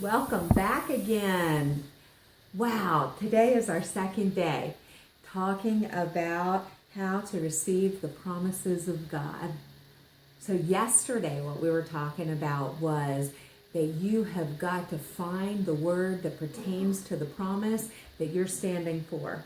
Welcome back again. Wow, today is our second day talking about how to receive the promises of God. So yesterday what we were talking about was that you have got to find the word that pertains to the promise that you're standing for.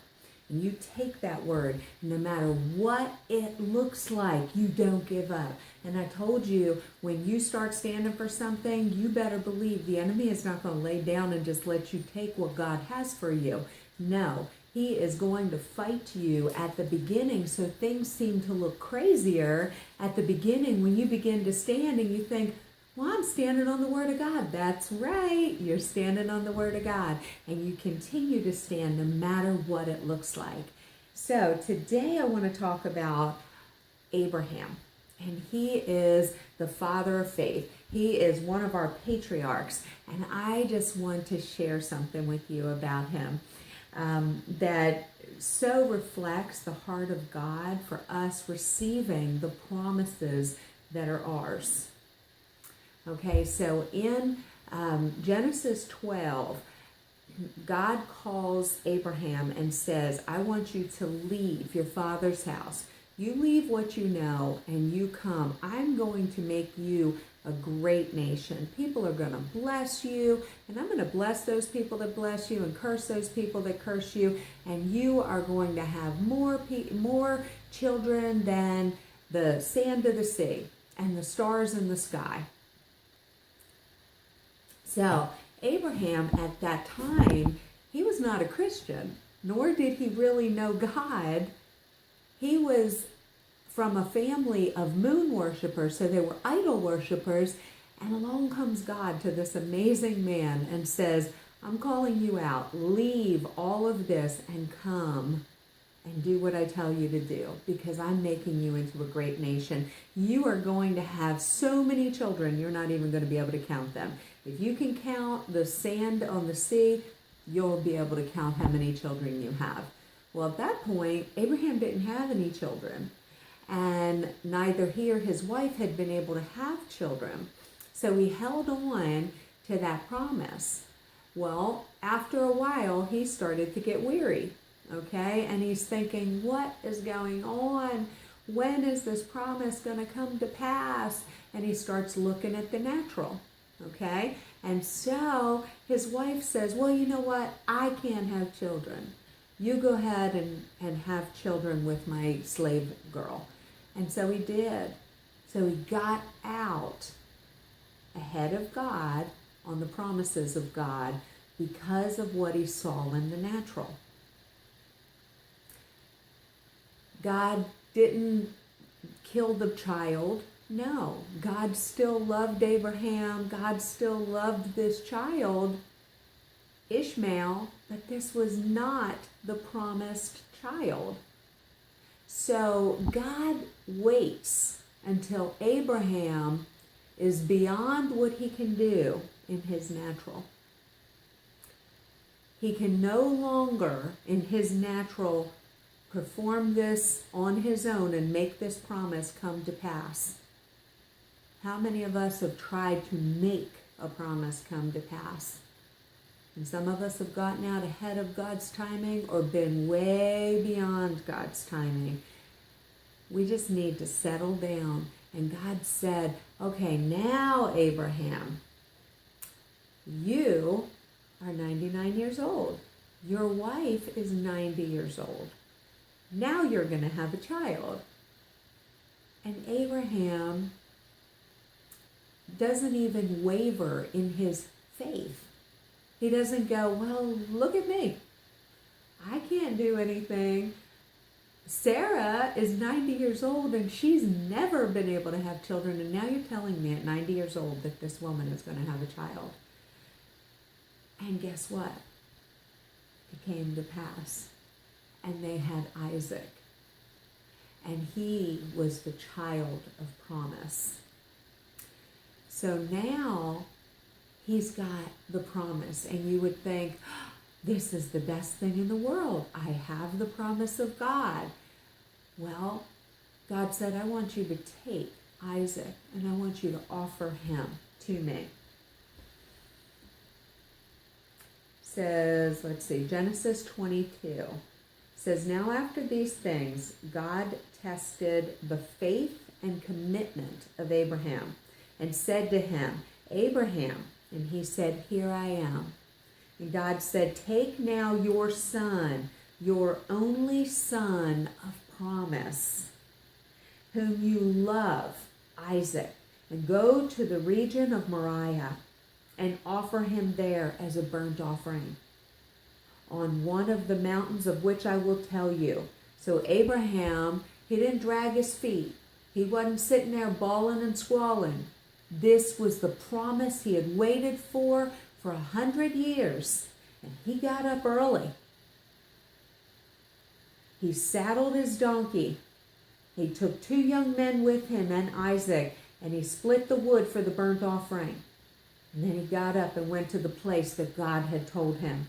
And you take that word, no matter what it looks like, you don't give up. And I told you, when you start standing for something, you better believe the enemy is not going to lay down and just let you take what God has for you. No, he is going to fight you at the beginning. So things seem to look crazier at the beginning when you begin to stand and you think, well, I'm standing on the Word of God. That's right. You're standing on the Word of God. And you continue to stand no matter what it looks like. So today I want to talk about Abraham. And he is the father of faith. He is one of our patriarchs. And I just want to share something with you about him that so reflects the heart of God for us receiving the promises that are ours. Okay, so in Genesis 12, God calls Abraham and says, I want you to leave your father's house. You leave what you know and you come. I'm going to make you a great nation. People are going to bless you, and I'm going to bless those people that bless you and curse those people that curse you, and you are going to have more children than the sand of the sea and the stars in the sky. So Abraham at that time, he was not a Christian, nor did he really know God. He was from a family of moon worshipers, so they were idol worshipers, and along comes God to this amazing man and says, I'm calling you out. Leave all of this and come and do what I tell you to do, because I'm making you into a great nation. You are going to have so many children, you're not even going to be able to count them. If you can count the sand on the sea, you'll be able to count how many children you have. Well, at that point, Abraham didn't have any children, and neither he or his wife had been able to have children. So he held on to that promise. Well, after a while, he started to get weary. Okay, and he's thinking, what is going on? When is this promise going to come to pass? And he starts looking at the natural. Okay, and so his wife says, well, you know what? I can't have children. You go ahead and have children with my slave girl. And so he did. So he got out ahead of God on the promises of God because of what he saw in the natural. God didn't kill the child. No, God still loved Abraham. God still loved this child, Ishmael, but this was not the promised child. So God waits until Abraham is beyond what he can do in his natural. He can no longer, in his natural, perform this on his own and make this promise come to pass. How many of us have tried to make a promise come to pass? And some of us have gotten out ahead of God's timing or been way beyond God's timing. We just need to settle down. And God said, okay, now Abraham, you are 99 years old. Your wife is 90 years old. Now you're going to have a child. And Abraham doesn't even waver in his faith. He doesn't go, well, look at me. I can't do anything. Sarah is 90 years old and she's never been able to have children. And now you're telling me at 90 years old that this woman is going to have a child. And guess what? It came to pass. And they had Isaac. And he was the child of promise. So now he's got the promise. And you would think, this is the best thing in the world. I have the promise of God. Well, God said, I want you to take Isaac and I want you to offer him to me. says, let's see, Genesis 22 says, now after these things, God tested the faith and commitment of Abraham and said to him, Abraham, and he said, here I am. And God said, take now your son, your only son of promise, whom you love, Isaac, and go to the region of Moriah and offer him there as a burnt offering on one of the mountains of which I will tell you. So Abraham, he didn't drag his feet. He wasn't sitting there bawling and squalling. This was the promise he had waited for 100 years. And he got up early. He saddled his donkey. He took 2 young men with him and Isaac, and he split the wood for the burnt offering. And then he got up and went to the place that God had told him.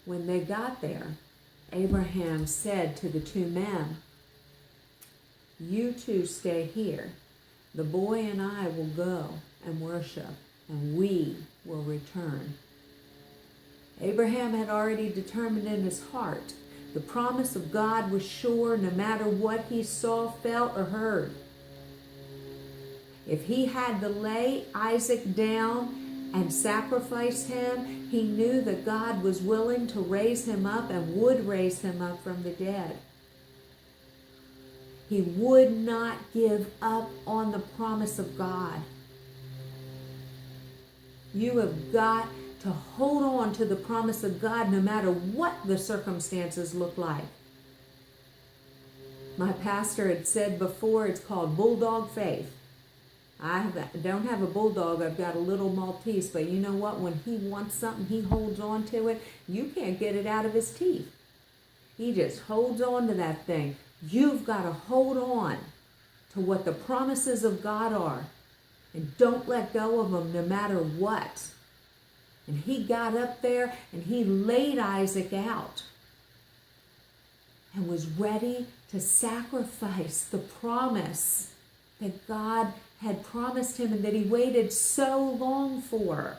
When they got there, Abraham said to the 2 men, you 2 stay here. The boy and I will go and worship, and we will return. Abraham had already determined in his heart the promise of God was sure no matter what he saw, felt, or heard. If he had to lay Isaac down and sacrifice him, he knew that God was willing to raise him up and would raise him up from the dead. He would not give up on the promise of God. You have got to hold on to the promise of God no matter what the circumstances look like. My pastor had said before, it's called bulldog faith. I don't have a bulldog, I've got a little Maltese, but you know what? When he wants something, he holds on to it. You can't get it out of his teeth. He just holds on to that thing. You've got to hold on to what the promises of God are, and don't let go of them no matter what. And he got up there and he laid Isaac out and was ready to sacrifice the promise that God had promised him and that he waited so long for.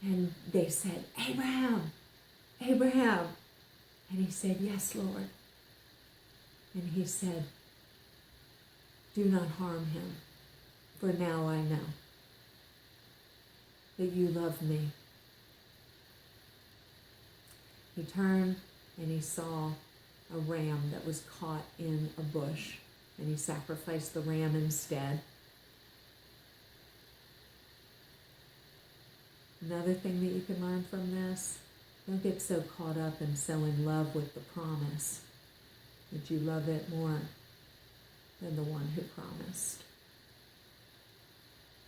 And they said, Abraham, Abraham. And he said, yes, Lord. And he said, do not harm him, for now I know that you love me. He turned and he saw a ram that was caught in a bush, and he sacrificed the ram instead. Another thing that you can learn from this, don't get so caught up and so in love with the promise that you love it more than the one who promised.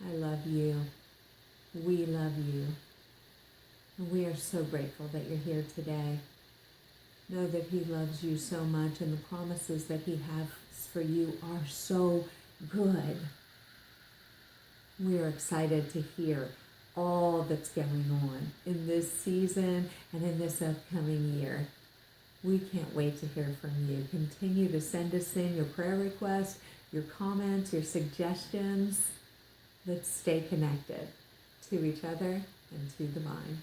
I love you. We love you. And we are so grateful that you're here today. Know that he loves you so much, and the promises that he has for you are so good. We are excited to hear all that's going on in this season and in this upcoming year. We can't wait to hear from you. Continue to send us in your prayer requests, your comments, your suggestions. Let's stay connected to each other and to the vine.